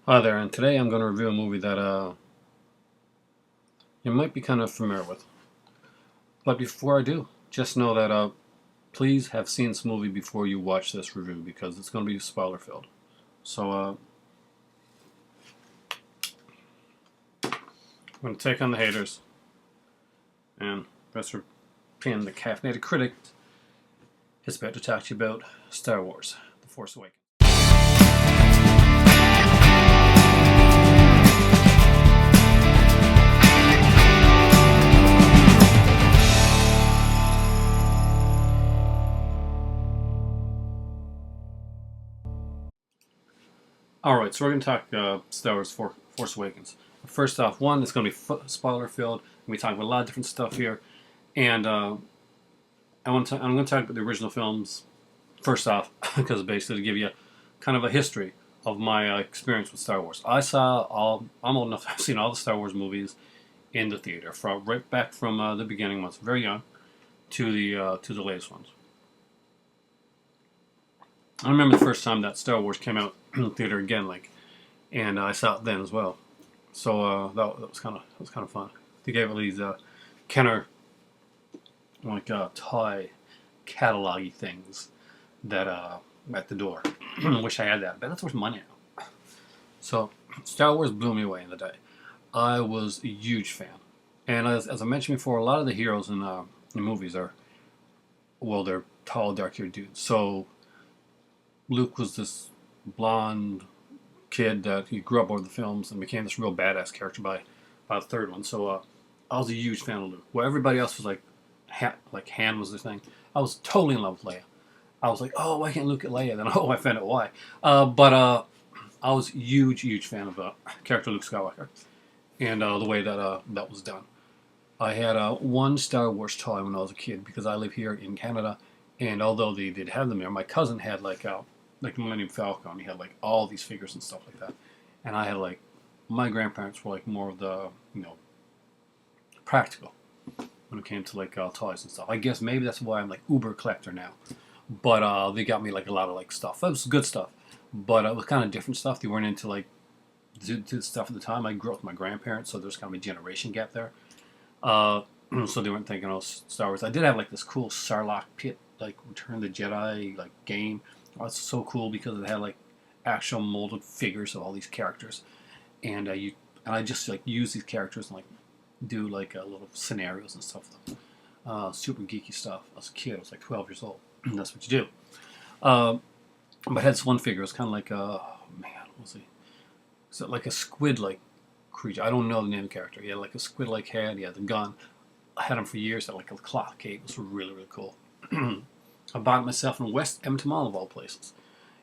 Hi there, and today I'm going to review a movie that you might be kind of familiar with. But before I do, just know that please have seen this movie before you watch this review because it's going to be spoiler filled. So I'm going to take on the haters, and Professor Pin, the caffeinated critic, is about to talk to you about Star Wars: The Force Awakens. Alright, so we're going to talk Star Wars Force Awakens. First off, one, it's going to be spoiler filled. We talk about a lot of different stuff here. And I'm going to talk about the original films first off, because basically to give you kind of a history of my experience with Star Wars. I'm old enough to have seen all the Star Wars movies in the theater, from right back from the beginning when I was very young to the latest ones. I remember the first time that Star Wars came out in the theater again, and I saw it then as well. So that was kind of fun. They gave all these Kenner toy catalog-y things that at the door. Wish I had that, but that's worth money now. So Star Wars blew me away in the day. I was a huge fan, and as I mentioned before, a lot of the heroes in the movies they're tall, dark-haired dudes. So Luke was this blonde kid that he grew up over the films and became this real badass character by the third one. So I was a huge fan of Luke. Where everybody else was like Han was their thing. I was totally in love with Leia. I was like, oh, why can't Luke get Leia? Then I found out why. But I was a huge fan of character Luke Skywalker and the way that that was done. I had one Star Wars toy when I was a kid because I live here in Canada, and although they did have them there, my cousin had like Millennium Falcon. He had like all these figures and stuff like that, and I had my grandparents were like more of the practical when it came to toys and stuff. I guess maybe that's why I'm like uber collector now. But they got me like a lot of stuff. It was good stuff, but it was kind of different stuff. They weren't into the stuff at the time. I grew up with my grandparents, so there's kind of a generation gap there. So they weren't thinking of Star Wars. I did have this cool Sarlacc pit Return of the Jedi game. Oh, it's so cool because it had actual molded figures of all these characters, and I just use these characters and do little scenarios and stuff with them. Super geeky stuff. I was a kid. I was 12 years old. That's what you do. But I had this one figure. It was kind of what was he? Is it like a squid-like creature? I don't know the name of the character. He had a squid-like head. He had the gun. I had him for years. Had a clock cape. It was really cool. I bought it myself in West Edmonton Mall of all places.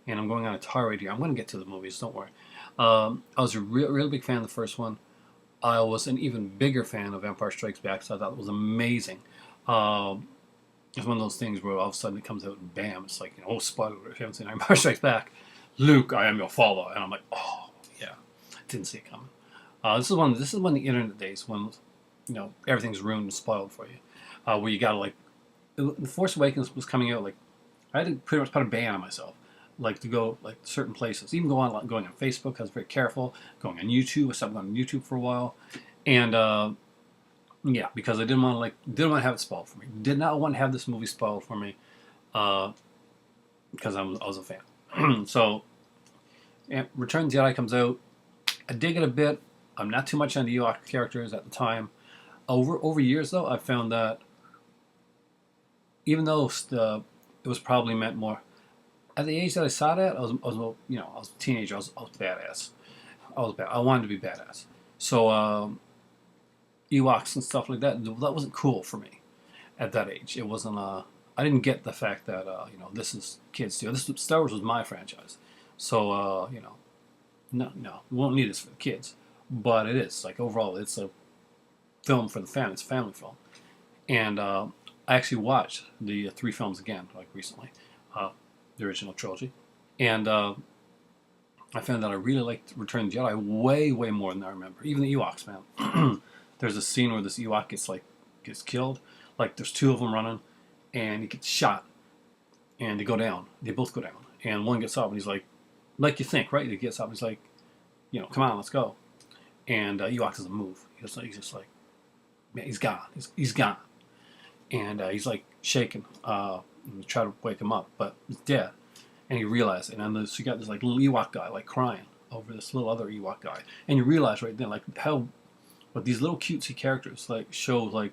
And I'm going on a tirade here. I'm going to get to the movies. Don't worry. I was a real big fan of the first one. I was an even bigger fan of Empire Strikes Back, so I thought it was amazing. It's one of those things where all of a sudden it comes out and bam, it's oh, spoiler, if you haven't seen Empire Strikes Back, Luke, I am your father. And I'm like, oh, yeah, didn't see it coming. This is one of the internet days when, everything's ruined and spoiled for you. Where you gotta The Force Awakens was coming out, I had to pretty much put a ban on myself. To go certain places, even going on Facebook. I was very careful. Going on YouTube, I stopped going on YouTube for a while, and yeah, because I didn't want to have it spoiled for me. Did not want to have this movie spoiled for me, because I was a fan. So, Return of the Jedi comes out. I dig it a bit. I'm not too much on the Ewok characters at the time. Over years though, I found that even though it was probably meant more. At the age that I saw that, I was a teenager. I was badass. I wanted to be badass. So Ewoks and stuff like that wasn't cool for me at that age. It wasn't. I didn't get the fact that this is kids too. Star Wars was my franchise. So no, we won't need this for the kids. But it is overall, it's a film for the family. It's a family film, and I actually watched the 3 films again recently. The original trilogy, and I found that I really liked Return of the Jedi way more than I remember. Even the Ewoks, man. There's a scene where this Ewok gets killed. There's 2 of them running, and he gets shot, and they go down. They both go down, and one gets up, and he's like you think, right? He gets up, and he's like, come on, let's go. And Ewok doesn't move. He's just like, man, he's gone. He's gone. And he's like shaking, try to wake him up, but he's dead. And he realized it. And then you got this like little Ewok guy like crying over this little other Ewok guy. And you realize right then like how, what these little cutesy characters like show like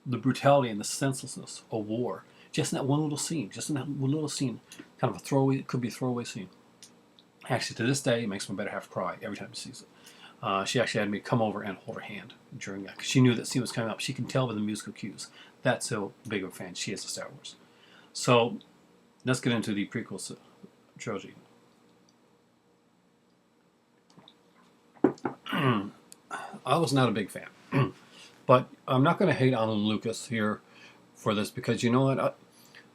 the brutality and the senselessness of war. Just in that one little scene. Just in that one little scene. Kind of a throwaway, it could be a throwaway scene. Actually, to this day, it makes my better half cry every time she sees it. She actually had me come over and hold her hand during that, because she knew that scene was coming up. She can tell by the musical cues. That's how big of a fan she is of Star Wars. So, let's get into the prequel trilogy. I was not a big fan. But I'm not going to hate on Lucas here for this, because you know what?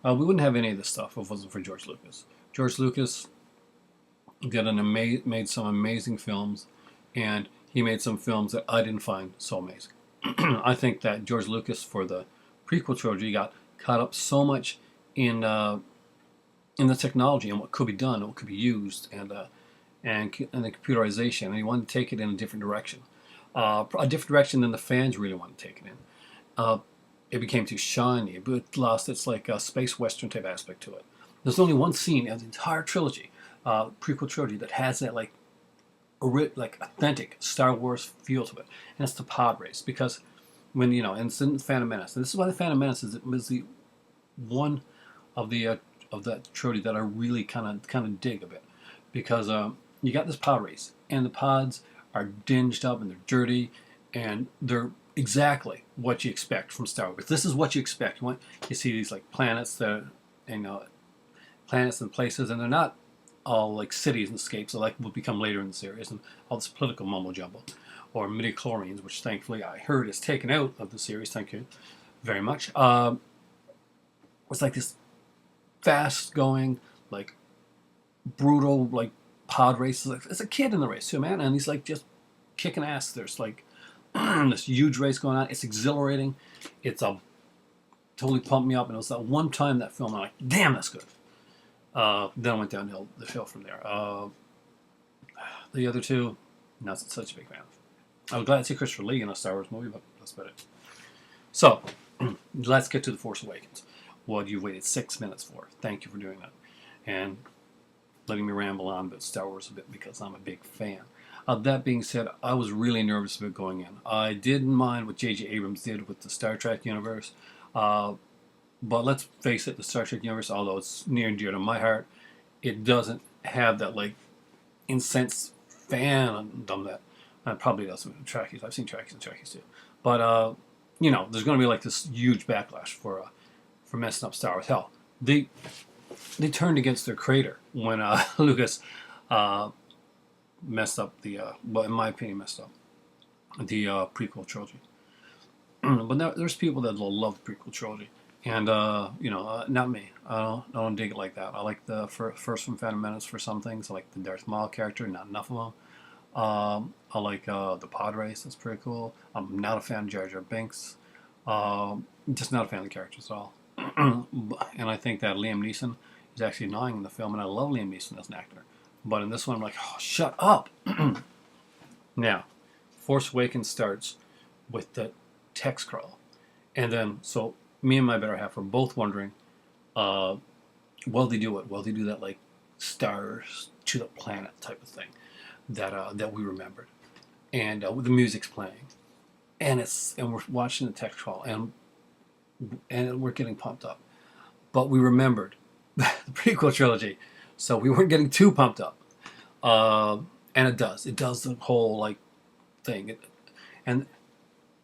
We wouldn't have any of this stuff if it wasn't for George Lucas. George Lucas made some amazing films, and he made some films that I didn't find so amazing. I think that George Lucas, for the prequel trilogy, got caught up so much in the technology and what could be done and what could be used, and the computerization, and he wanted to take it in a different direction. A different direction than the fans really wanted to take it in. It became too shiny. It lost its like space western type aspect to it. There's only one scene in the entire trilogy, prequel trilogy, that has that like authentic Star Wars feel to it, and it's the pod race. Because when and it's in Phantom Menace. And this is why the Phantom Menace is the one of the of that trilogy that I really kind of dig a bit, because you got this pod race, and the pods are dinged up and they're dirty, and they're exactly what you expect from Star Wars. This is what you expect. You see these like planets that planets and places, and they're not all like cities and escapes like will become later in the series, and all this political mumbo jumbo, or midichlorians, which thankfully I heard is taken out of the series. Thank you very much. It's like this fast-going, like brutal, like pod race. It's a kid in the race too, man, and he's like just kicking ass. There's like this huge race going on. It's exhilarating. It's totally pumped me up, and it was that one time that film I'm like, damn, that's good. Then I went downhill the hill from there. The other two, not such a big fan of. I was glad to see Christopher Lee in a Star Wars movie, but that's about it. So, let's get to The Force Awakens. What you waited 6 minutes for. Thank you for doing that. And letting me ramble on about Star Wars a bit, because I'm a big fan. That being said, I was really nervous about going in. I didn't mind what J.J. Abrams did with the Star Trek universe. But let's face it, the Star Trek universe, although it's near and dear to my heart, it doesn't have that like incensed fandom that probably does with Trekkies. I've seen Trekkies and Trekkies too. But there's going to be like this huge backlash for messing up Star Wars. Hell, they turned against their creator when Lucas messed up in my opinion, messed up the prequel trilogy. But there's people that love the prequel trilogy. And, not me. I don't dig it like that. I like the first from Phantom Menace for some things. I like the Darth Maul character, not enough of them. I like the pod race. That's pretty cool. I'm not a fan of Jar Jar Binks. Just not a fan of the characters at all. And I think that Liam Neeson is actually annoying in the film, and I love Liam Neeson as an actor. But in this one, I'm like, oh, shut up! Now, Force Awakens starts with the text crawl. And then, so me and my better half were both wondering, will they do it? Will they do that, like, stars to the planet type of thing that we remembered? And the music's playing. And we're watching the text crawl, and we're getting pumped up. But we remembered the prequel trilogy, so we weren't getting too pumped up. And it does the whole like thing. And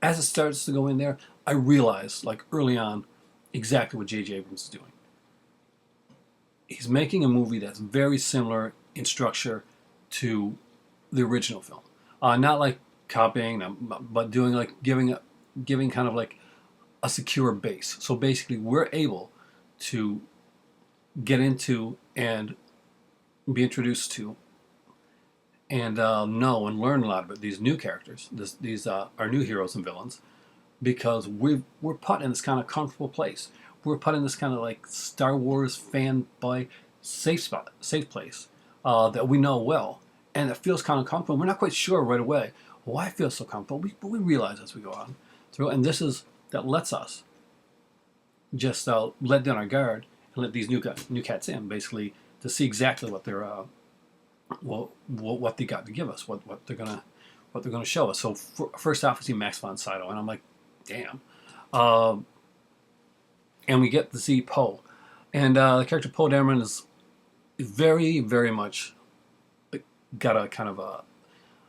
as it starts to go in there, I realized like early on exactly what J.J. Abrams is doing. He's making a movie that's very similar in structure to the original film. Not like copying, but doing like giving kind of like a secure base. So basically, we're able to get into and be introduced to and know and learn a lot about these new characters. These are new heroes and villains, because we're put in this kind of comfortable place. We're put in this kind of like Star Wars fanboy safe place that we know well, and it feels kind of uncomfortable. We're not quite sure right away why it feels so comfortable, but we realize as we go on through, and this is that lets us just let down our guard and let these new cats in, basically, to see exactly what they're what they got to give us, what they're gonna show us. So first off, we see Max von Sydow, and I'm like, damn. And we get to see Poe, and the character Poe Dameron is very, very much got a kind of a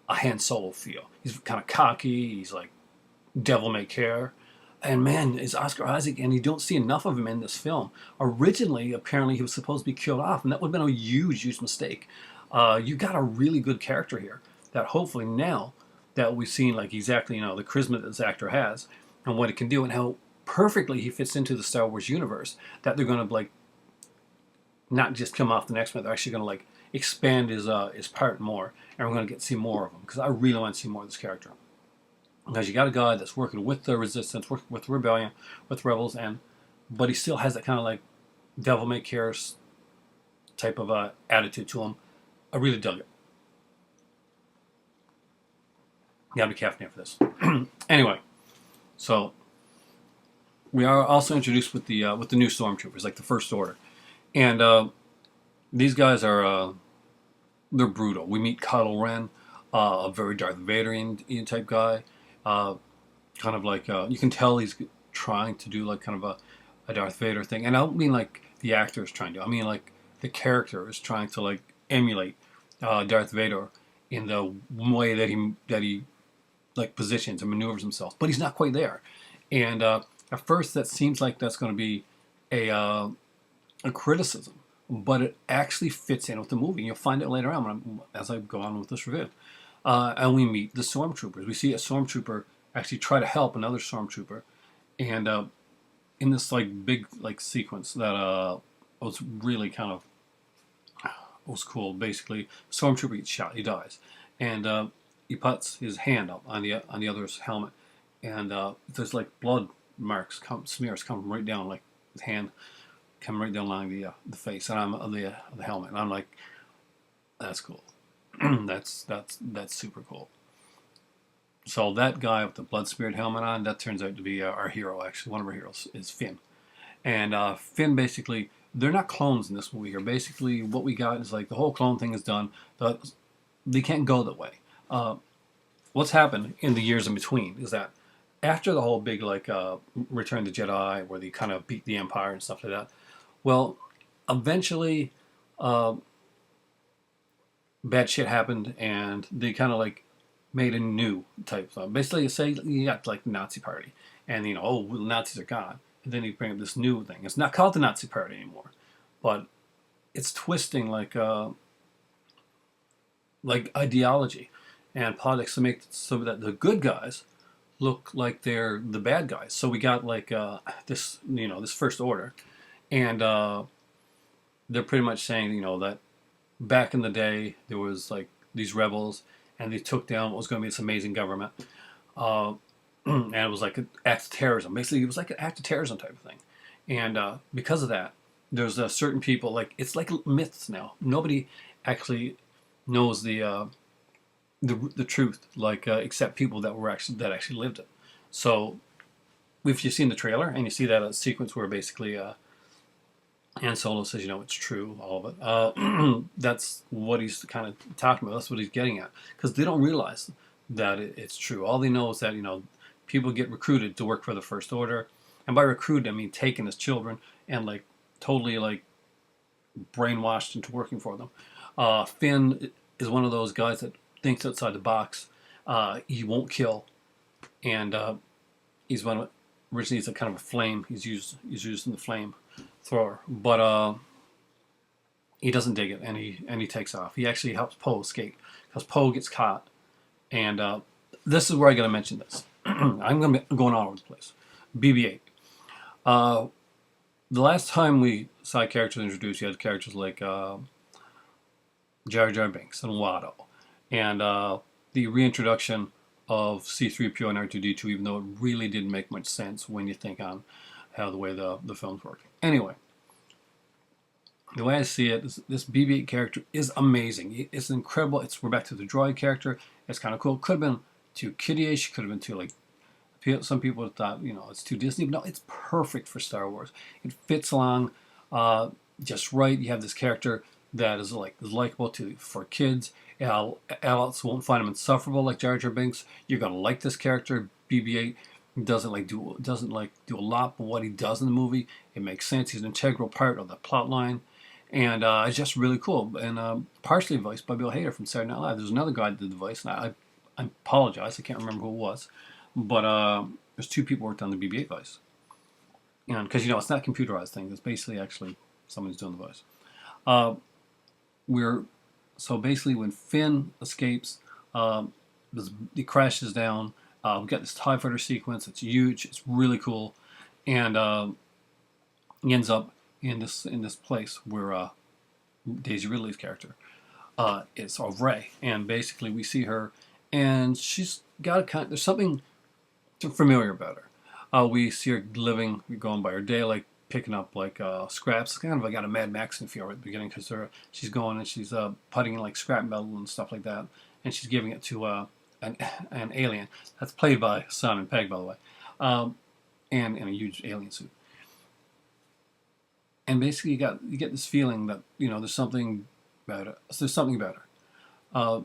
Han Solo feel. He's kind of cocky. He's like devil may care. And man, is Oscar Isaac, and you don't see enough of him in this film. Originally, apparently, he was supposed to be killed off, and that would have been a huge, huge mistake. You got a really good character here that hopefully now that we've seen like exactly, the charisma that this actor has and what it can do and how perfectly he fits into the Star Wars universe, that they're going to like not just come off the next one, they're actually going to like expand his part more, and we're going to get to see more of him, because I really want to see more of this character. Because you got a guy that's working with the resistance, working with the rebellion, with rebels, but he still has that kind of like devil may care type of attitude to him. I really dug it. You gotta be caffeinated for this. Anyway, so we are also introduced with the new stormtroopers, like the First Order, and these guys are they're brutal. We meet Kylo Ren, a very Darth Vaderian type guy. Kind of like you can tell he's trying to do like kind of a Darth Vader thing, and I don't mean like the actor is trying to. I mean like the character is trying to like emulate Darth Vader in the way that he like positions and maneuvers himself, but he's not quite there. And at first, that seems like that's going to be a criticism, but it actually fits in with the movie. You'll find it later on as I go on with this review. And we meet the stormtroopers. We see a stormtrooper actually try to help another stormtrooper, and in this like big like sequence that was really kind of was cool. Basically, stormtrooper gets shot, he dies, and he puts his hand up on the other's helmet, and there's like blood marks, smears coming right down, like his hand coming right down along the face, and I'm the helmet, and I'm like, that's cool. that's super cool. So that guy with the blood smeared helmet on, that turns out to be our hero. Actually, one of our heroes is Finn, and Finn basically, they're not clones in this movie here. Basically, what we got is like the whole clone thing is done. They can't go that way. What's happened in the years in between is that after the whole big like Return to Jedi, where they kind of beat the Empire and stuff like that, well, eventually bad shit happened, and they kind of like made a new type of, basically, say you got like the Nazi Party, and well, the Nazis are gone, and then you bring up this new thing. It's not called the Nazi Party anymore, but it's twisting like ideology and politics to make so that the good guys look like they're the bad guys. So we got like this this First Order, and they're pretty much saying that back in the day there was like these rebels, and they took down what was going to be this amazing government, and it was like an act of terrorism. Basically, it was like an act of terrorism type of thing, and because of that, there's certain people, like it's like myths now. Nobody actually knows the truth, like except people that actually lived it. So if you've seen the trailer and you see that sequence where basically Han Solo says, it's true, all of it. That's what he's kind of talking about. That's what he's getting at, because they don't realize that it's true. All they know is that people get recruited to work for the First Order, and by recruited I mean taken as children and like totally like brainwashed into working for them. Finn is one of those guys that thinks outside the box. He won't kill, and he's one of originally he's a kind of a flame. He's used in the flame thrower, but he doesn't dig it, and he takes off. He actually helps Poe escape, because Poe gets caught, and this is where I got to mention this. I'm going to be going all over the place. BB8. The last time we saw characters introduced, you had characters like Jar Jar Binks and Watto, and the reintroduction of C-3PO and R2-D2, even though it really didn't make much sense when you think on how the way the films work. Anyway, The way I see it, this BB-8 character is amazing. It's incredible. We're back to the droid character. It's kind of cool. Could have been too kiddie-ish. Could have been too like some people thought it's too Disney. But no, it's perfect for Star Wars. It fits along just right. You have this character that is likable for kids. Adults won't find him insufferable like Jar Jar Binks. You're gonna like this character. BB-8 doesn't do a lot, but what he does in the movie, it makes sense. He's an integral part of the plot line. And it's just really cool. And partially voiced by Bill Hader from Saturday Night Live. There's another guy that did the voice, and I apologize. I can't remember who it was. But there's two people worked on the BB-8 voice. And because, it's not a computerized thing. It's basically actually someone's doing the voice. So basically when Finn escapes, he crashes down. We got this TIE fighter sequence. It's huge. It's really cool. And he ends up in this place where Daisy Ridley's character is Rey, and basically we see her, and she's got there's something familiar about her. We see her going by her day, like picking up scraps. It's kind of like got a Mad Max feel at the beginning because she's going and she's putting in like scrap metal and stuff like that, and she's giving it to an alien that's played by Simon Pegg, by the way, and in a huge alien suit. And basically, you get this feeling that there's something about it. So there's something about her.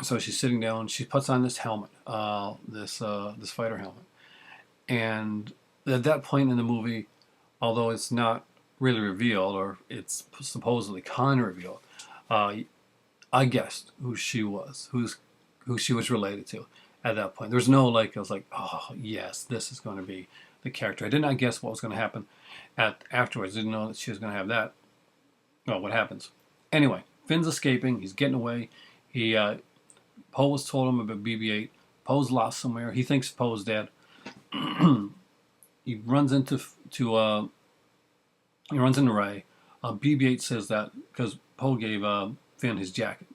So she's sitting down. She puts on this helmet, this fighter helmet, and at that point in the movie, although it's not really revealed, or it's supposedly kind of revealed, I guessed who she was, who she was related to at that point. There's no I was like, oh yes, this is going to be the character. I did not guess what was going to happen afterwards. Didn't know that she was going to have that. Well, what happens? Anyway, Finn's escaping. He's getting away. Poe has told him about BB-8. Poe's lost somewhere. He thinks Poe's dead. He runs into Rey. BB-8 says that because Poe gave Finn his jacket.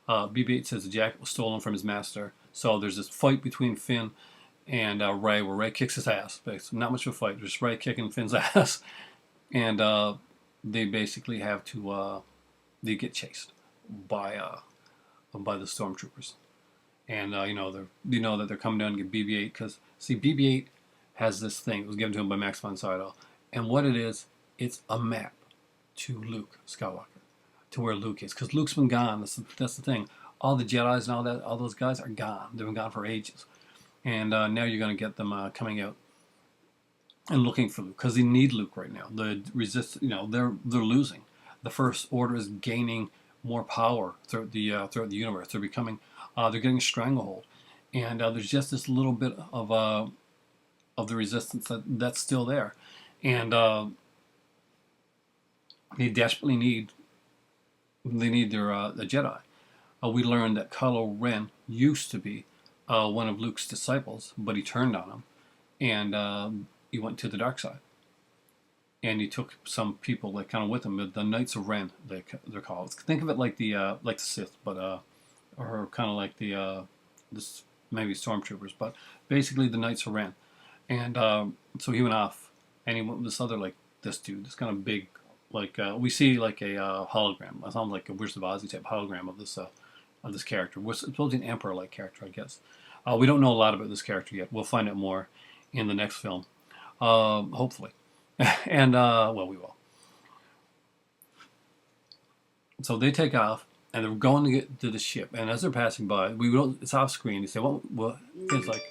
BB-8 says the jacket was stolen from his master. So there's this fight between Finn and Rey, where Rey kicks his ass. Basically, not much of a fight, just Rey kicking Finn's ass, and they basically have to they get chased by the stormtroopers, and they know that they're coming down to get BB-8 because see BB-8 has this thing. It was given to him by Max von Sydow, and what it is, it's a map to Luke Skywalker, to where Luke is, because Luke's been gone. That's the thing. All the Jedi's and all those guys are gone. They've been gone for ages. And now you're going to get them coming out and looking for Luke because they need Luke right now. The they're losing. The First Order is gaining more power throughout the universe. They're getting a stranglehold, and there's just this little bit of the resistance that's still there, and they desperately need their the Jedi. We learned that Kylo Ren used to be one of Luke's disciples, but he turned on him, and he went to the dark side. And he took some people kind of with him. The Knights of Ren, they're called. Think of it like the Sith, but or kind of like this maybe stormtroopers, but basically the Knights of Ren. And so he went off, and he went with this other this dude, this kind of big we see a hologram. It sounds like a Wizard of Oz type hologram of this character. We're supposed to be an emperor-like character, I guess. We don't know a lot about this character yet. We'll find out more in the next film, hopefully. And we will. So they take off, and they're going to get to the ship. And as they're passing by, it's off screen. They say, "Well, it's like,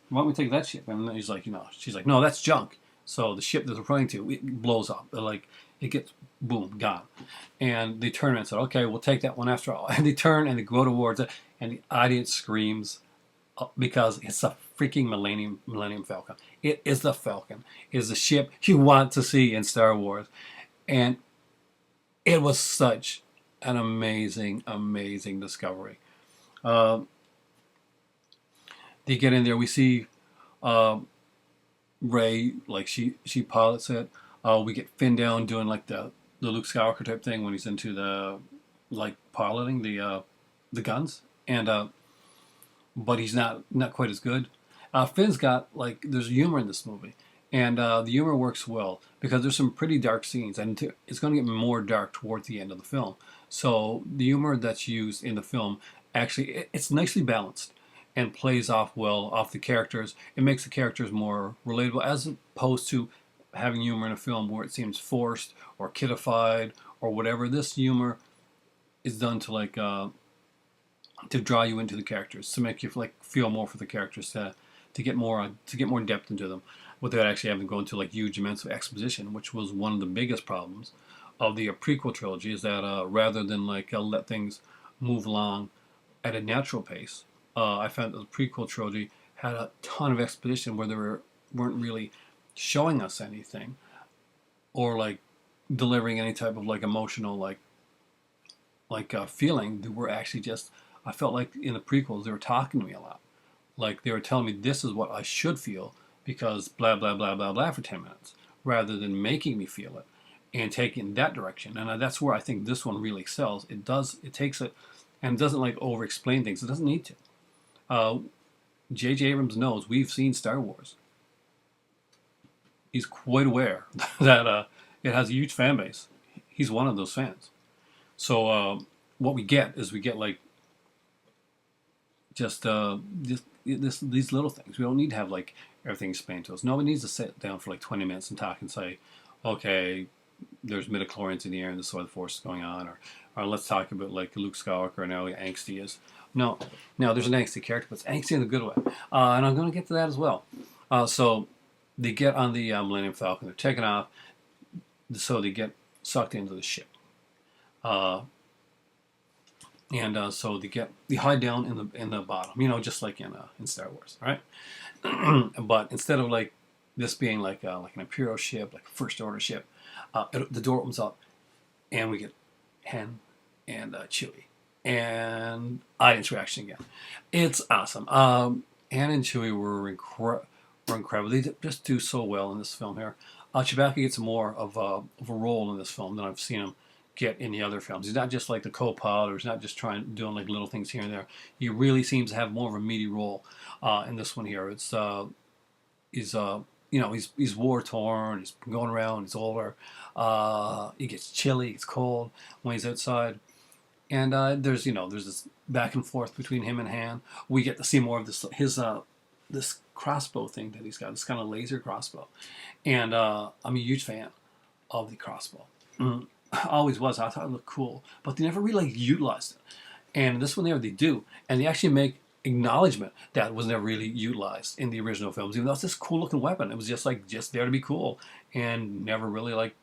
why don't we take that ship?" And he's like, she's like, "No, that's junk." So the ship that they're flying to, it blows up. It gets boom, gone. And they turn around and say, "Okay, we'll take that one after all." And they turn and they go towards it, and the audience screams because it's a freaking Millennium Falcon. It is the Falcon. It is the ship you want to see in Star Wars. And it was such an amazing, amazing discovery. They get in there. We see Rey, she pilots it. We get Finn down doing the Luke Skywalker type thing when he's into the piloting the guns, and but he's not quite as good. Finn's got there's humor in this movie, And the humor works well because there's some pretty dark scenes, and it's going to get more dark towards the end of the film. So the humor that's used in the film actually it's nicely balanced and plays off well off the characters. It makes the characters more relatable as opposed to having humor in a film where it seems forced or kidified or whatever. This humor is done to draw you into the characters, to make you like feel more for the characters, to get more depth into them, without actually having to go into like huge amounts of exposition, which was one of the biggest problems of the prequel trilogy. Is that rather than let things move along at a natural pace, I found that the prequel trilogy had a ton of exposition where weren't really showing us anything or like delivering any type of like emotional feeling. They were actually just, I felt like in the prequels they were talking to me a lot, like they were telling me this is what I should feel because blah blah blah blah blah for 10 minutes, rather than making me feel it and taking that direction. And that's where I think this one really excels. It takes it and doesn't like over explain things. It doesn't need to. J.J. Abrams knows, we've seen Star Wars. He's quite aware that it has a huge fan base. He's one of those fans. So what we get is like just these little things. We don't need to have like everything explained to us. Nobody needs to sit down for like 20 minutes and talk and say, okay, there's midichlorians in the air and this is why the force is going on, or let's talk about like Luke Skywalker and how angsty he is. No, there's an angsty character, but it's angsty in a good way, and I'm going to get to that as well. So they get on the Millennium Falcon, they're taking off, so they get sucked into the ship. So they hide down in the bottom, just like in Star Wars, right? But instead of like this being like an Imperial ship, like a First Order ship, the door opens up, and we get Han and Chewie, and audience reaction again. It's awesome. Han and Chewie were incredible. They just do so well in this film here. Chewbacca gets more of a role in this film than I've seen him get in the other films. He's not just like the co-pilot, or he's not just doing like little things here and there. He really seems to have more of a meaty role in this one here. It's he's war torn. He's been going around. He's older. He gets chilly. It's cold when he's outside, and there's this back and forth between him and Han. We get to see more of this crossbow thing that he's got. This kind of laser crossbow, and I'm a huge fan of the crossbow. Always was. I thought it looked cool, but they never really utilized it. And this one there, they do, and they actually make acknowledgement that was never really utilized in the original films. Even though it's this cool looking weapon, it was just there to be cool, and never really like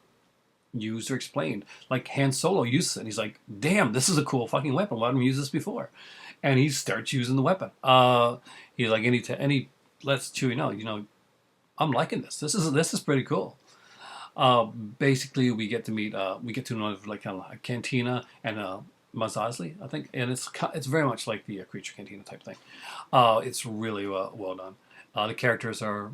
used or explained. Like Han Solo uses it, and he's like, "Damn, this is a cool fucking weapon. Why didn't we use this before?" And he starts using the weapon. He's like, any lets Chewie know, I'm liking this. This is pretty cool. Basically, we get to know like kind of a cantina and Maz Eisley, I think, and it's very much like the Creature Cantina type thing. It's really well done. The characters are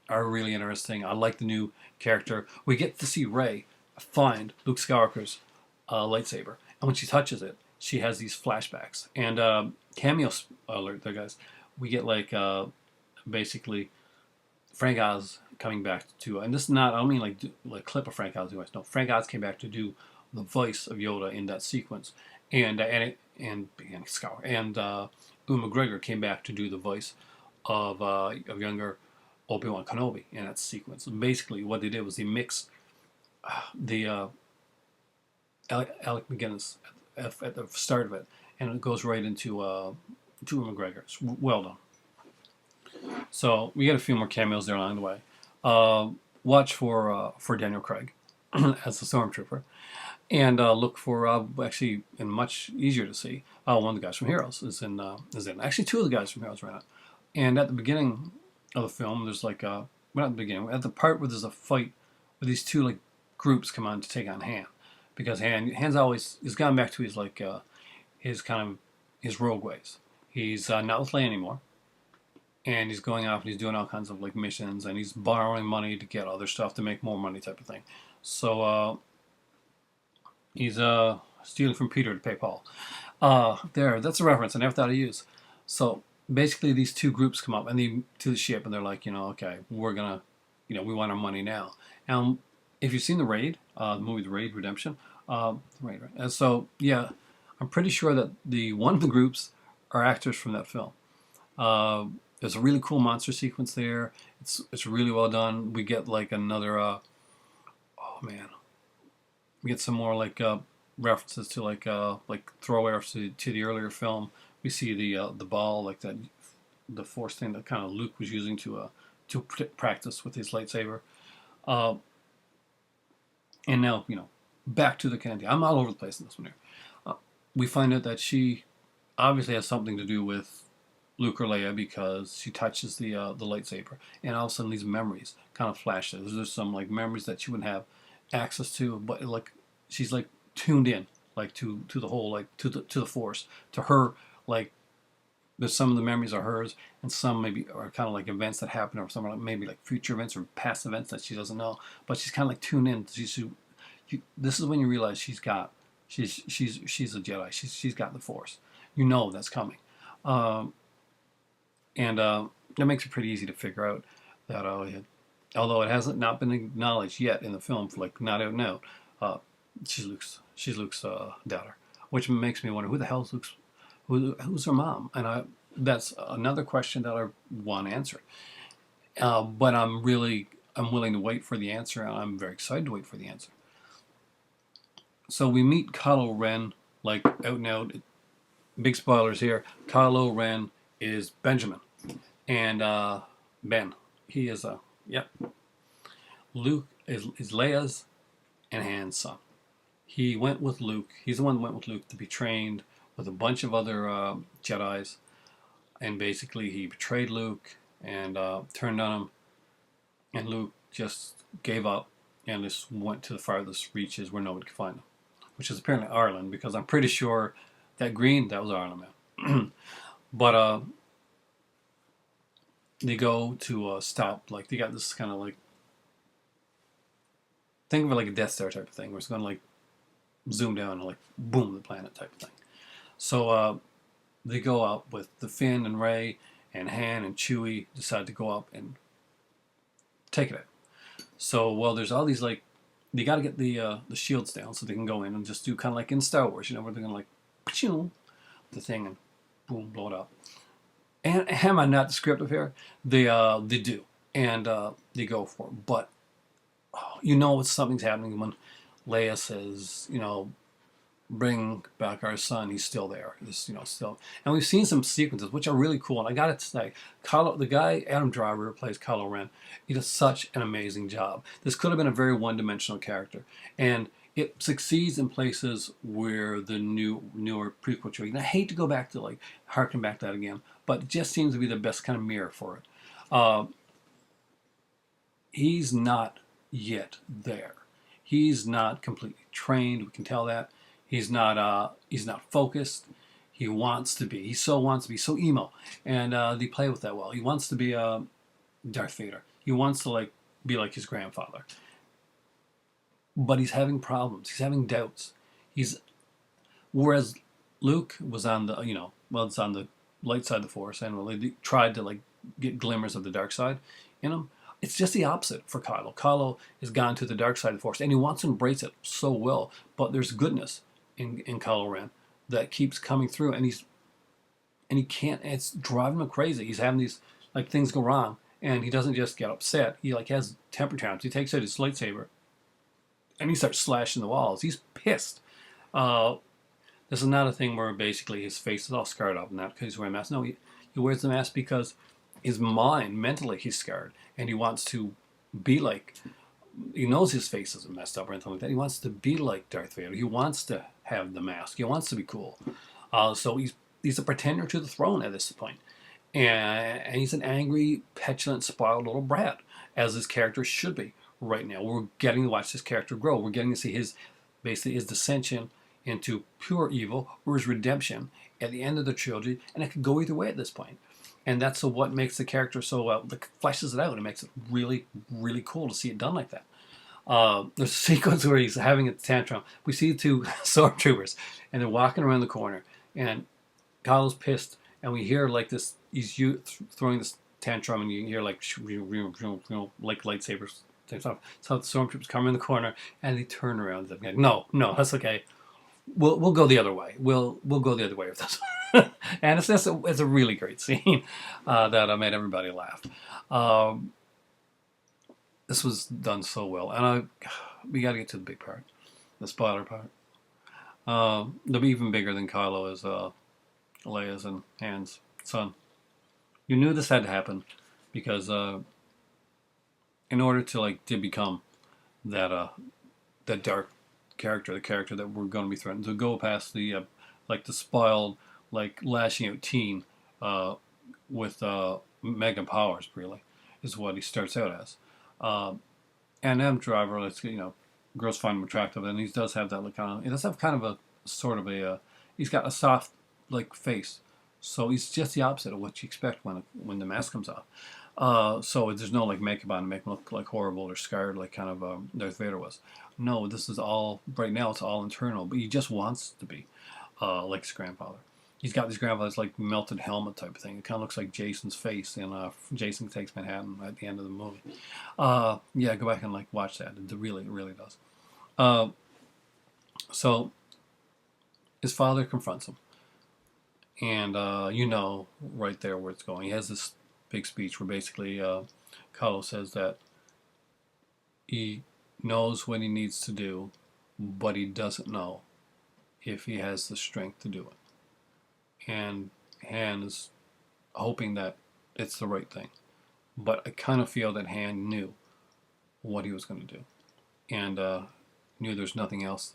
really interesting. I like the new character. We get to see Rey find Luke Skywalker's lightsaber, and when she touches it, she has these flashbacks. And cameo alert there, guys. We get like basically Frank Oz coming back to, and this is not, I don't mean like clip of Frank Oz voice. No, Frank Oz came back to do the voice of Yoda in that sequence, and Skywalker, and Ewan McGregor came back to do the voice of younger Obi-Wan Kenobi in that sequence. And basically, what they did was they mixed the Alec McGuinness at the start of it, and it goes right into Ewan McGregor. It's well done. So we get a few more cameos there along the way. Watch for Daniel Craig as the Stormtrooper, and look for actually, and much easier to see, one of the guys from Heroes is in. Actually, two of the guys from Heroes right now. And at the beginning of the film, there's like well, not at the beginning, at the part where there's a fight where these two like groups come on to take on Han, because Han's gone back to his rogue ways. He's not with Leia anymore. And he's going off and he's doing all kinds of like missions, and he's borrowing money to get other stuff to make more money type of thing. So he's stealing from Peter to pay Paul. That's a reference I never thought I'd use. So basically these two groups come up to the ship, and they're like, okay, we're gonna we want our money now. And if you've seen the movie The Raid Redemption, right. And so yeah, I'm pretty sure that one of the groups are actors from that film. There's a really cool monster sequence there. It's really well done. We get like another oh man, we get some more like references to like throwaway references to the earlier film. We see the ball, like that, the force thing that kind of Luke was using to practice with his lightsaber. Uh, and now back to the candy. I'm all over the place in this one here. We find out that she obviously has something to do with Luke or Leia because she touches the lightsaber, and all of a sudden these memories kind of flash. There's some like memories that she wouldn't have access to, but like she's like tuned in, like to the whole, like to the Force, to her. Like there's some of the memories are hers, and some maybe are kind of like events that happen, or some are like maybe like future events or past events that she doesn't know. But she's kind of like tuned in. This is when you realize she's a Jedi. She's got the Force. That's coming. And that makes it pretty easy to figure out that although it hasn't not been acknowledged yet in the film, like not out and out, she's Luke's daughter, which makes me wonder who the hell is who's her mom, and that's another question that I want answered. But I'm willing to wait for the answer, and I'm very excited to wait for the answer. So we meet Kylo Ren, like out and out. Big spoilers here. Kylo Ren is Benjamin, and Ben. He is Luke is Leia's and Han's son. He went with Luke. He's the one that went with Luke to be trained with a bunch of other Jedis, and basically he betrayed Luke and turned on him, and Luke just gave up and just went to the farthest reaches where nobody could find him, which is apparently Ireland, because I'm pretty sure that was Ireland, man. But they go to stop, like they got this kind of like, think of it like a Death Star type of thing, where it's going to like zoom down and like boom the planet type of thing. So they go up with the Finn and Rey and Han and Chewie decide to go up and take it out. So there's all these like, they got to get the shields down so they can go in and just do kind of like in Star Wars, where they're gonna like the thing and boom, blow it up. And am I not descriptive here? They do, and they go for it. But something's happening when Leia says, bring back our son. He's still there. Still. And we've seen some sequences which are really cool. And I got to say, the guy Adam Driver who plays Kylo Ren, he does such an amazing job. This could have been a very one-dimensional character, and it succeeds in places where the newer prequel trilogy. And I hate to go back to like harken back to that again, but it just seems to be the best kind of mirror for it. He's not yet there. He's not completely trained. We can tell that. He's not focused. He wants to be. He so wants to be so emo, and they play with that well. He wants to be Darth Vader. He wants to be like his grandfather. But he's having problems. He's having doubts. Whereas Luke was on it's on the light side of the Force, and they tried to get glimmers of the dark side in him. It's just the opposite for Kylo. Kylo has gone to the dark side of the Force, and he wants to embrace it so well. But there's goodness in Kylo Ren that keeps coming through, and he can't. It's driving him crazy. He's having these things go wrong, and he doesn't just get upset. He has temper tantrums. He takes out his lightsaber, and he starts slashing the walls. He's pissed. This is not a thing where basically his face is all scarred up, not because he's wearing a mask. No, he wears the mask because his mind, mentally, he's scarred, and he wants to be like. He knows his face isn't messed up or anything like that. He wants to be like Darth Vader. He wants to have the mask. He wants to be cool. So he's a pretender to the throne at this point, and he's an angry, petulant, spoiled little brat, as his character should be right now. We're getting to watch this character grow. We're getting to see his dissension into pure evil or his redemption at the end of the trilogy, and it could go either way at this point. And that's what makes the character so fleshes it out. It makes it really, really cool to see it done like that. There's a sequence where he's having a tantrum. We see two stormtroopers, and they're walking around the corner, and Kylo's pissed, and we hear this. He's throwing this tantrum, and you hear like like lightsabers type stuff. So the stormtroopers come in the corner and they turn around. And like, no, that's okay. We'll go the other way. We'll go the other way with this. And it's a really great scene that made everybody laugh. This was done so well, and we got to get to the big part, the spoiler part. They'll be even bigger than Kylo is Leia's and Han's son. You knew this had to happen because in order to become that dark character, the character that we're going to be threatened to go past the the spoiled, lashing out teen with mega powers, really, is what he starts out as. And M Driver, girls find him attractive, and he does have that he does have kind of a sort of he's got a soft face, so he's just the opposite of what you expect when the mask comes off. So there's no makeup on to make him look horrible or scarred Darth Vader was. No, this is all right now. It's all internal, but he just wants to be like his grandfather. He's got this grandfather's melted helmet type of thing. It kind of looks like Jason's face in Jason Takes Manhattan at the end of the movie. Yeah, go back and watch that. It really does. So his father confronts him, and right there where it's going. He has this big speech where basically Kylo says that he knows what he needs to do, but he doesn't know if he has the strength to do it. And Han is hoping that it's the right thing. But I kind of feel that Han knew what he was going to do. And knew there's nothing else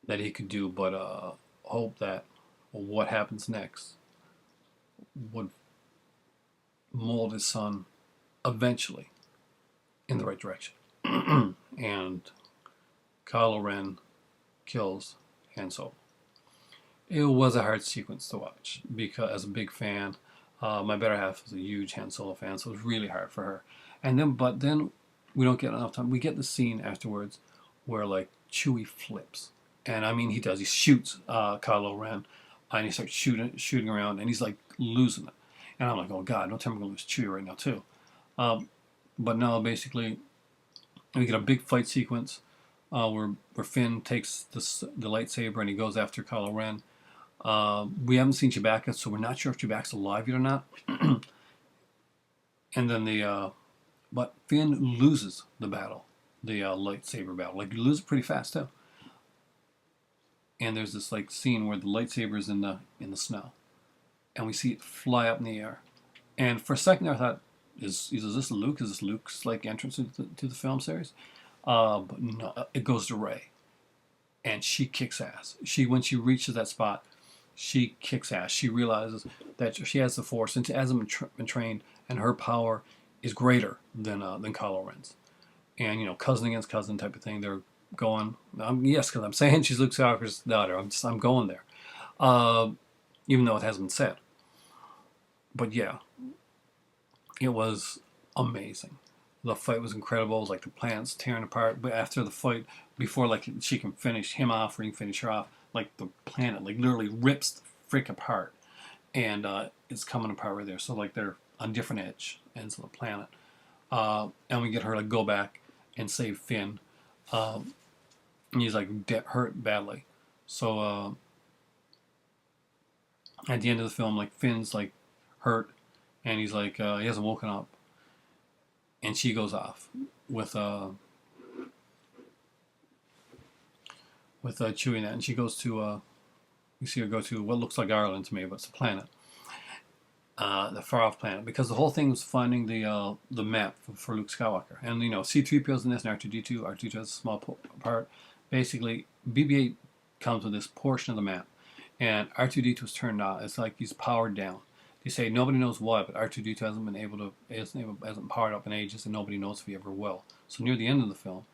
that he could do but hope that what happens next would mold his son eventually in the right direction. And Kylo Ren kills Han Solo. It was a hard sequence to watch because, as a big fan, my better half is a huge Han Solo fan, so it was really hard for her. But then we don't get enough time. We get the scene afterwards where Chewie flips, and I mean he does. He shoots Kylo Ren, and he starts shooting around, and he's losing it. And I'm like, oh God, don't tell me I'm gonna lose Chewie right now too. But no, basically, we get a big fight sequence where Finn takes the lightsaber and he goes after Kylo Ren. We haven't seen Chewbacca, so we're not sure if Chewbacca's alive yet or not. And then but Finn loses the battle, the lightsaber battle. He loses it pretty fast too. And there's this scene where the lightsaber is in the snow, and we see it fly up in the air. And for a second there, I thought, is this Luke? Is this Luke's entrance to the film series? But no, it goes to Rey, and she kicks ass. When she reaches that spot, she kicks ass. She realizes that she has the Force, and hasn't been trained, and her power is greater than Kylo Ren's. And cousin against cousin type of thing. They're going. Yes, because I'm saying she's Luke Skywalker's daughter. I'm going there, even though it hasn't been said. But yeah, it was amazing. The fight was incredible. It was the planets tearing apart. But after the fight, before she can finish him off or he can finish her off, the planet literally rips the frick apart, and it's coming apart right there. So they're on different ends of the planet, and we get her to go back and save Finn. And he's hurt badly. So at the end of the film, Finn's hurt, and he's he hasn't woken up. And she goes off with Chewie and that, and she goes to you see her go to what looks like Ireland to me, but it's a planet, the far off planet, because the whole thing was finding the map for Luke Skywalker, and C-3PO's in this, and R2-D2. R2-D2 has a small part. Basically, BB8 comes with this portion of the map, and R2-D2 was turned on. It's he's powered down. They say nobody knows why, but R2-D2 hasn't powered up in ages, and nobody knows if he ever will. So near the end of the film,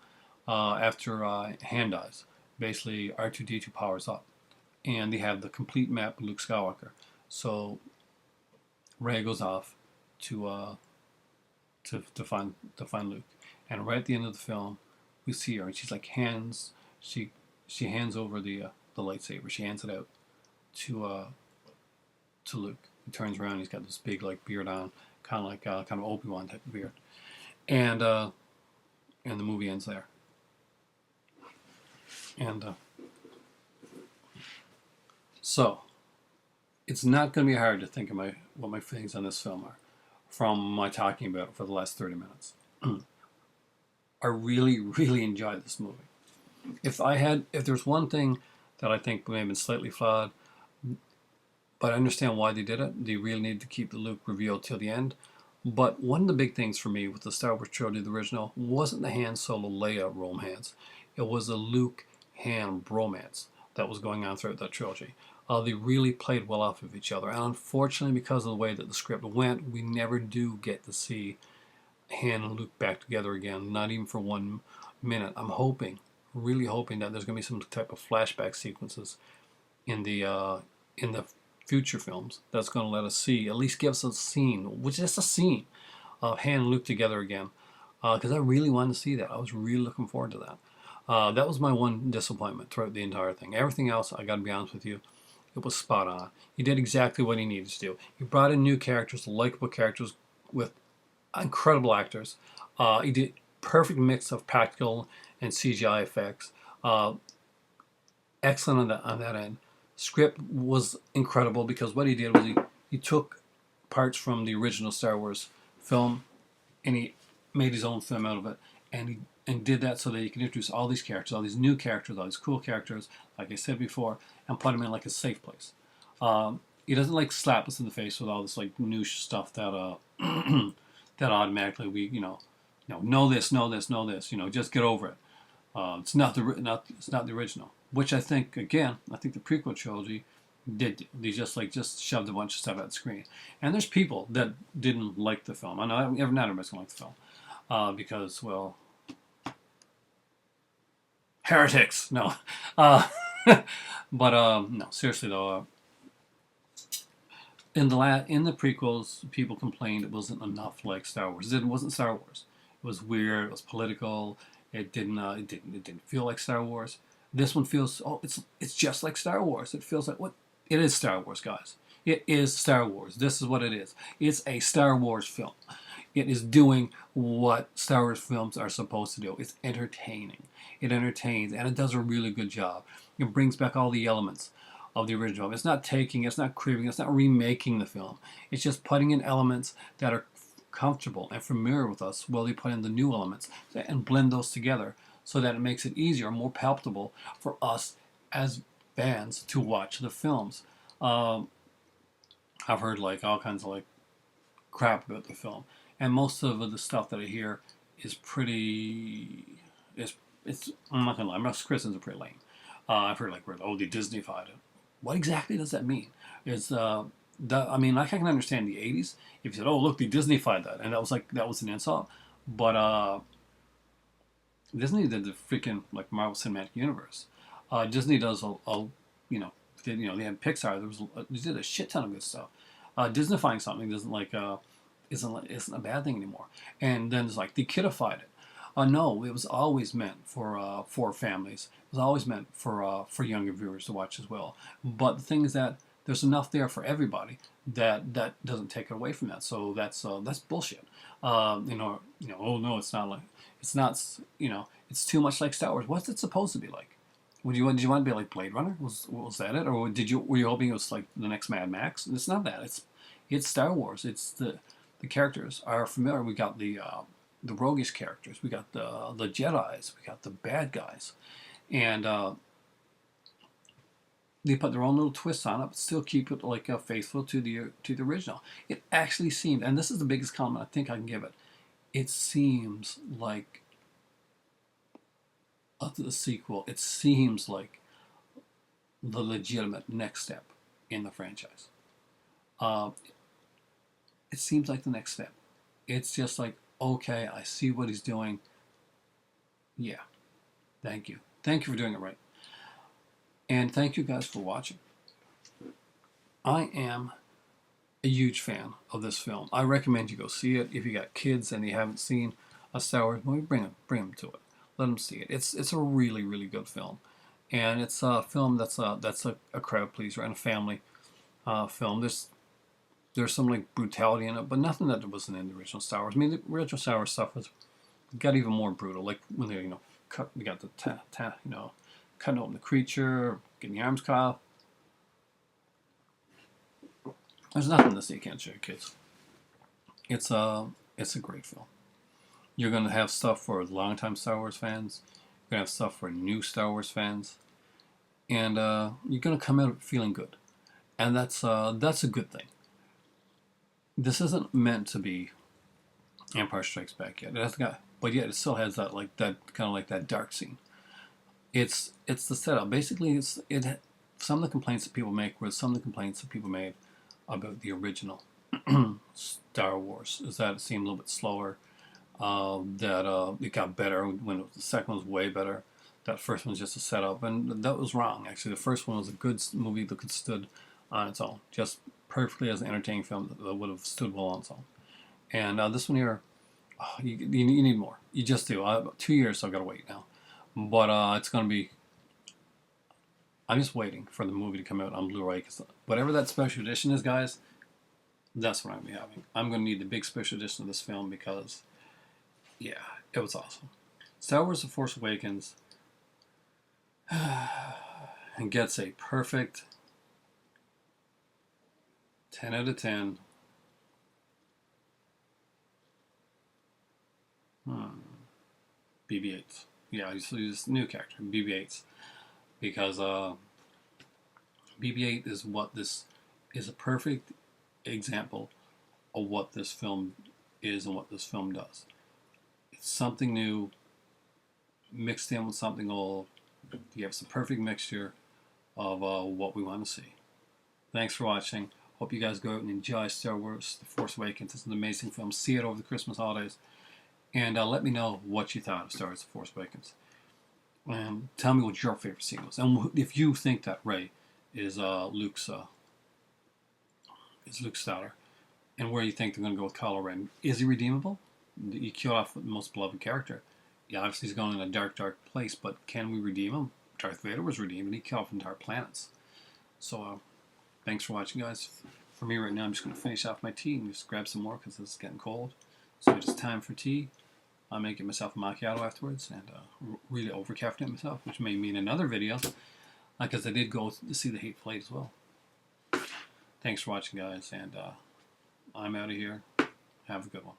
after Han dies, basically R2-D2 powers up, and they have the complete map of Luke Skywalker. So Rey goes off to find Luke, and right at the end of the film, we see her, and she's she hands over the lightsaber. She hands it out to to Luke. He turns around, he's got this big like beard on, kind of like kind of Obi-Wan type of beard, and the movie ends there. And so it's not going to be hard to think of what my feelings on this film are from my talking about it for the last 30 minutes. I really, really enjoyed this movie. If there's one thing that I think may have been slightly flawed, but I understand why they did it. They really needed to keep the Luke reveal till the end. But one of the big things for me with the Star Wars trilogy, the original, wasn't the Han Solo Leia romance. It was the Luke Han bromance that was going on throughout that trilogy. They really played well off of each other. And unfortunately, because of the way that the script went, we never do get to see Han and Luke back together again, not even for 1 minute. I'm hoping, really hoping that there's going to be some type of flashback sequences in the future films that's going to let us see, at least give us a scene, which is just a scene of Han and Luke together again. Because I really wanted to see that. I was really looking forward to that. That was my one disappointment throughout the entire thing. Everything else, I got to be honest with you, it was spot on. He did exactly what he needed to do. He brought in new characters, likable characters with incredible actors. He did perfect mix of practical and CGI effects. Excellent on that end. Script was incredible because what he did was he took parts from the original Star Wars film and he made his own film out of it, and did that so that he could introduce all these characters, all these new characters, all these cool characters, like I said before, and put them in like a safe place. He doesn't like slap us in the face with all this like new stuff that that automatically we know this, just get over it. It's not the original, which I think the prequel trilogy did. They just shoved a bunch of stuff at the screen, and there's people that didn't like the film. I know not everybody's gonna like the film because, well, heretics. No, but no, seriously though. In the prequels, people complained it wasn't enough like Star Wars. It wasn't Star Wars. It was weird. It was political. It didn't feel like Star Wars. This one feels it's just like Star Wars. It feels like what it is Star Wars, guys. It is Star Wars. This is what it is. It's a Star Wars film. It is doing what Star Wars films are supposed to do. It's entertaining. It entertains, and it does a really good job. It brings back all the elements of the original. It's not cribbing, it's not remaking the film. It's just putting in elements that are comfortable and familiar with us while they put in the new elements and blend those together so that it makes it easier, more palpable for us as fans to watch the films. I've heard like all kinds of like crap about the film, and most of the stuff that I hear is pretty. It's I'm not gonna lie, most criticisms are pretty lame. I've heard like they Disneyfied it. What exactly does that mean? I mean, like I can understand the '80s if you said, "Oh, look, they Disneyfied that," and that was an insult. But Disney did the freaking like Marvel Cinematic Universe. Disney does they had Pixar. They did a shit ton of good stuff. Disneyfying something isn't a bad thing anymore. And then it's like they kidified it. No, it was always meant for families. It was always meant for younger viewers to watch as well. But the thing is that there's enough there for everybody that doesn't take it away from that. So that's bullshit. Oh no, it's not. It's too much like Star Wars. What's it supposed to be like? Did you want to be like Blade Runner? Was that it, or were you hoping it was like the next Mad Max? It's not that. It's Star Wars. It's the characters are familiar. We got the roguish characters. We got the Jedis. We got the bad guys, and they put their own little twists on it, but still keep it like faithful to the original. It actually seemed, and this is the biggest compliment I think I can give it. It seems like the sequel. It seems like the legitimate next step in the franchise. It seems like the next step. It's just like, okay, I see what he's doing. Yeah. Thank you. Thank you for doing it right. And thank you guys for watching. I am a huge fan of this film. I recommend you go see it. If you got kids and you haven't seen a Star Wars movie, bring them to it. Let them see it. It's a really, really good film. And it's a film that's a crowd pleaser and a family film. There's some like brutality in it, but nothing that wasn't in the original Star Wars. I mean, the original Star Wars stuff got even more brutal. Like when they, cut, we got the cutting open the creature, getting the arms cut off. There's nothing to say you can't show your kids. It's a great film. You're gonna have stuff for longtime Star Wars fans. You're gonna have stuff for new Star Wars fans, and you're gonna come out feeling good, and that's a good thing. This isn't meant to be Empire Strikes Back yet. It hasn't got, but yet it still has that kind of like that dark scene. It's the setup. Basically, some of the complaints that people make were some of the complaints that people made about the original Star Wars is that it seemed a little bit slower. That it got better when the second one was way better. That first one was just a setup, and that was wrong. Actually, the first one was a good movie that could stood on its own, just perfectly as an entertaining film that would have stood well on its own. And this one here, you need more. You just do. About 2 years, so I've got to wait now. But it's going to be. I'm just waiting for the movie to come out on Blu-ray, because whatever that special edition is, guys, that's what I'm going to be having. I'm going to need the big special edition of this film because, yeah, it was awesome. Star Wars: The Force Awakens and gets a perfect 10 out of 10. BB8s. Yeah, he's a new character, BB8s. Because BB8 is what this is, a perfect example of what this film is and what this film does. It's something new mixed in with something old. You have some perfect mixture of what we want to see. Thanks for watching. Hope you guys go out and enjoy Star Wars: The Force Awakens. It's an amazing film. See it over the Christmas holidays. And let me know what you thought of Star Wars: The Force Awakens. Tell me what your favorite scene was. And if you think that Rey is Luke's daughter, and where you think they're going to go with Kylo Ren. Is he redeemable? You kill off the most beloved character. Yeah, obviously he's going in a dark, dark place, but can we redeem him? Darth Vader was redeemed, and he killed off entire planets. So, thanks for watching, guys. For me right now, I'm just going to finish off my tea and just grab some more because it's getting cold. So it's time for tea. I may get myself a macchiato afterwards and really over-caffeinate myself, which may mean another video, because I did go to see The Hateful Eight as well. Thanks for watching, guys, and I'm out of here. Have a good one.